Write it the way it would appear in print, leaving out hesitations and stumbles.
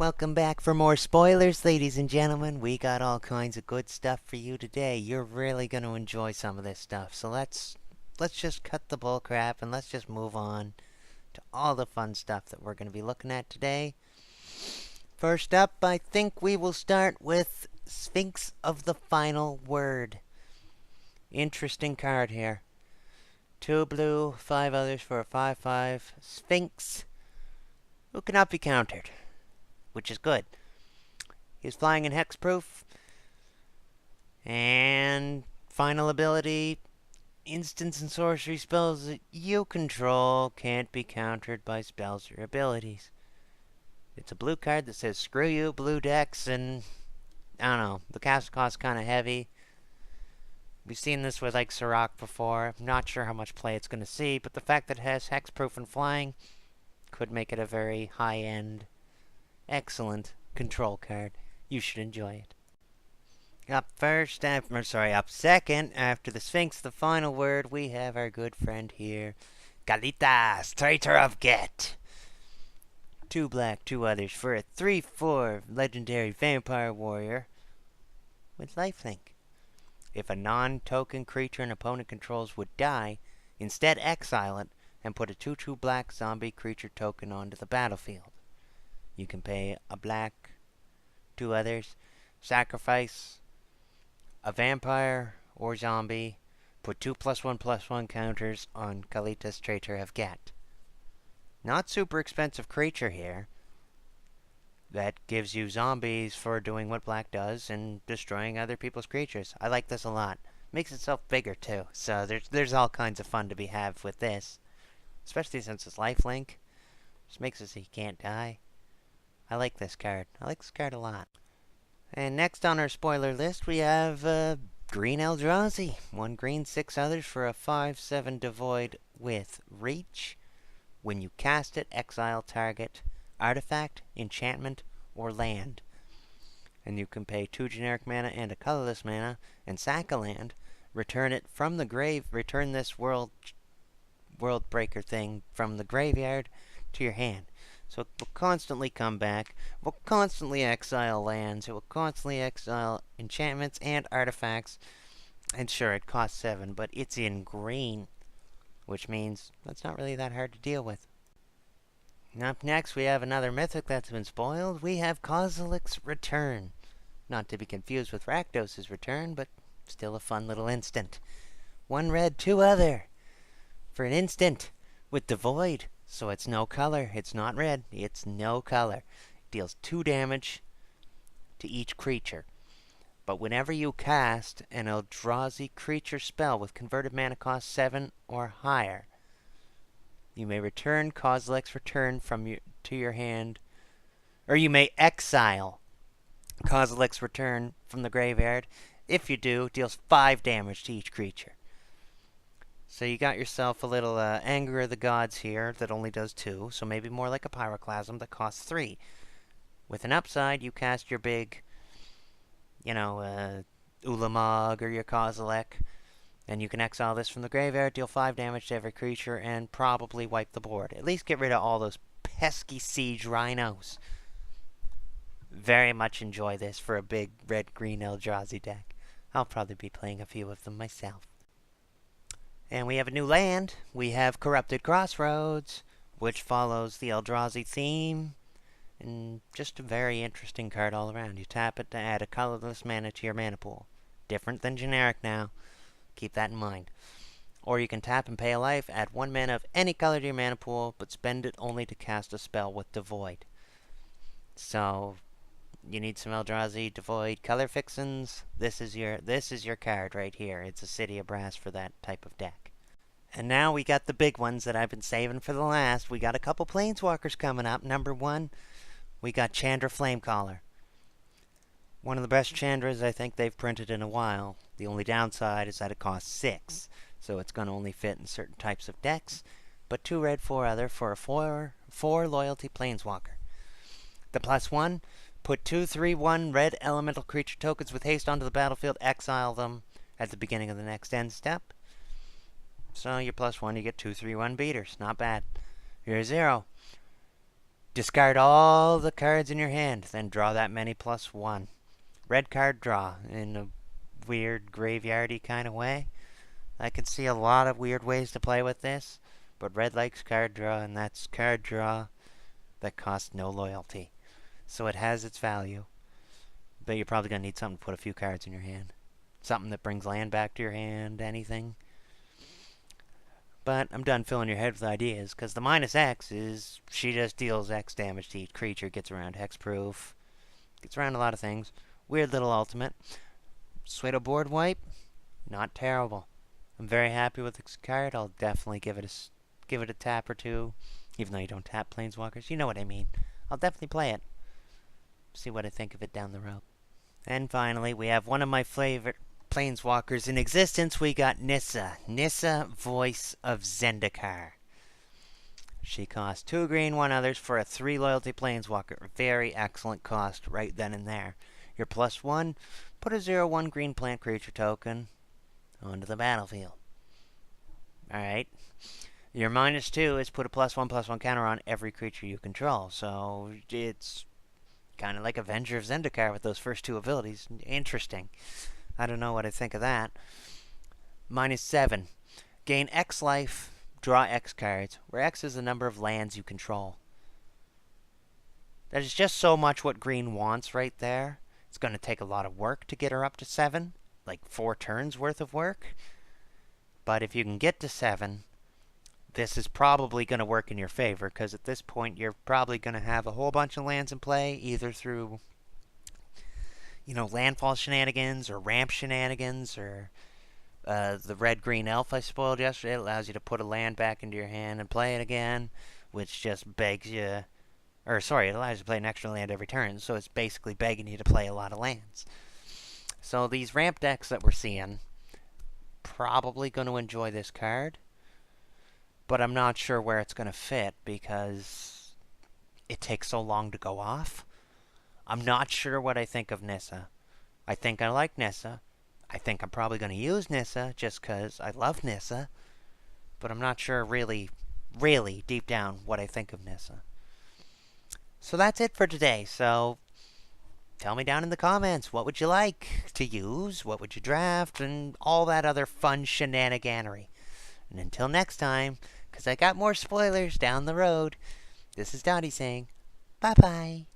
Welcome back for more spoilers, ladies and gentlemen. We got all kinds of good stuff for you today. You're really going to enjoy some of this stuff. So let's just cut the bull crap and let's just move on to all the fun stuff that we're going to be looking at today. First up, I think we will start with Sphinx of the Final Word. Interesting card here. 2 blue, 5 others for a 5/5 Sphinx who cannot be countered, which is good. He's flying in hexproof, and final ability, instants and sorcery spells that you control can't be countered by spells or abilities. It's a blue card that says screw you, blue decks, and I don't know, the cast cost's kind of heavy. We've seen this with like Sirach before. I'm not sure how much play it's going to see, but the fact that it has hexproof and flying could make it a very high-end, excellent control card. You should enjoy it. Up second, after the Sphinx, the final word, we have our good friend here, Kalitas, Traitor of Get. 2 black, 2 others for a 3/4 legendary vampire warrior with lifelink. If a non-token creature an opponent controls would die, instead exile it and put a 2/2 black zombie creature token onto the battlefield. You can pay a black, 2 others, sacrifice a vampire or zombie, put 2 +1/+1 counters on Kalitas, Traitor of Get. Not super expensive creature here. That gives you zombies for doing what black does and destroying other people's creatures. I like this a lot. Makes itself bigger too, so there's all kinds of fun to be had with this. Especially since it's lifelink. Just makes it so he can't die. I like this card. I like this card a lot. And next on our spoiler list we have green Eldrazi. 1 green, 6 others for a 5/7 devoid with reach. When you cast it, exile target artifact, enchantment, or land. And you can pay 2 generic mana and a colorless mana, and sack a land, return it from the grave, return this world breaker thing from the graveyard to your hand. So it will constantly come back, it will constantly exile lands, it will constantly exile enchantments and artifacts, and sure, it costs 7, but it's in green, which means that's not really that hard to deal with. Up next, we have another mythic that's been spoiled. We have Kozilek's Return. Not to be confused with Rakdos' Return, but still a fun little instant. 1 red, 2 other. For an instant, with Devoid. So it's no color. It's not red. It's no color. Deals 2 damage to each creature. But whenever you cast an Eldrazi creature spell with converted mana cost 7 or higher, you may return Kozilek's Return to your hand, or you may exile Kozilek's Return from the graveyard. If you do, it deals 5 damage to each creature. So you got yourself a little Anger of the Gods here that only does 2, so maybe more like a Pyroclasm that costs 3. With an upside, you cast your big, Ulamog or your Kozilek, and you can exile this from the graveyard, deal 5 damage to every creature, and probably wipe the board. At least get rid of all those pesky siege rhinos. Very much enjoy this for a big red-green Eldrazi deck. I'll probably be playing a few of them myself. And we have a new land. We have Corrupted Crossroads, which follows the Eldrazi theme. And just a very interesting card all around. You tap it to add a colorless mana to your mana pool. Different than generic now. Keep that in mind. Or you can tap and pay a life, add 1 mana of any color to your mana pool, but spend it only to cast a spell with Devoid. So, you need some Eldrazi Devoid color fixins. This is your card right here. It's a City of Brass for that type of deck. And now we got the big ones that I've been saving for the last. We got a couple Planeswalkers coming up. Number 1, we got Chandra Flamecaller. One of the best Chandras I think they've printed in a while. The only downside is that it costs 6, so it's going to only fit in certain types of decks. But 2 red, 4 other for a 4 loyalty Planeswalker. The +1, put 2/3/1 red elemental creature tokens with haste onto the battlefield, exile them at the beginning of the next end step. So your +1, you get 2/3/1 beaters. Not bad. Your 0. Discard all the cards in your hand, then draw that many plus one. Red card draw in a weird graveyardy kind of way. I can see a lot of weird ways to play with this, but red likes card draw, and that's card draw that costs no loyalty. So it has its value. But you're probably going to need something to put a few cards in your hand. Something that brings land back to your hand, anything. But I'm done filling your head with ideas, because the minus X is she just deals X damage to each creature, gets around hexproof, gets around a lot of things. Weird little ultimate. Pseudo board wipe, not terrible. I'm very happy with this card. I'll definitely give it a tap or two, even though you don't tap planeswalkers. You know what I mean. I'll definitely play it. See what I think of it down the road. And finally, we have one of my favorite planeswalkers in existence. We got Nyssa. Nyssa, Voice of Zendikar. She costs 2 green, 1 others for a 3 loyalty planeswalker. Very excellent cost right then and there. Your +1, put a 0/1 green plant creature token onto the battlefield. Alright. Your -2 is put a +1/+1 counter on every creature you control. So it's kind of like Avenger of Zendikar with those first 2 abilities. Interesting. I don't know what I think of that. -7. Gain X life, draw X cards, where X is the number of lands you control. That is just so much what green wants right there. It's going to take a lot of work to get her up to 7. Like 4 turns worth of work. But if you can get to 7, this is probably going to work in your favor, because at this point you're probably going to have a whole bunch of lands in play, either through, landfall shenanigans or ramp shenanigans, or the red-green elf I spoiled yesterday. It allows you to put a land back into your hand and play it again, which just begs you, it allows you to play an extra land every turn, so it's basically begging you to play a lot of lands. So these ramp decks that we're seeing, probably going to enjoy this card. But I'm not sure where it's going to fit because it takes so long to go off. I'm not sure what I think of Nyssa. I think I like Nyssa. I think I'm probably going to use Nyssa just because I love Nyssa. But I'm not sure really, really deep down what I think of Nyssa. So that's it for today. So tell me down in the comments, what would you like to use? What would you draft? And all that other fun shenaniganery. And until next time, because I got more spoilers down the road, this is Dottie saying, bye-bye.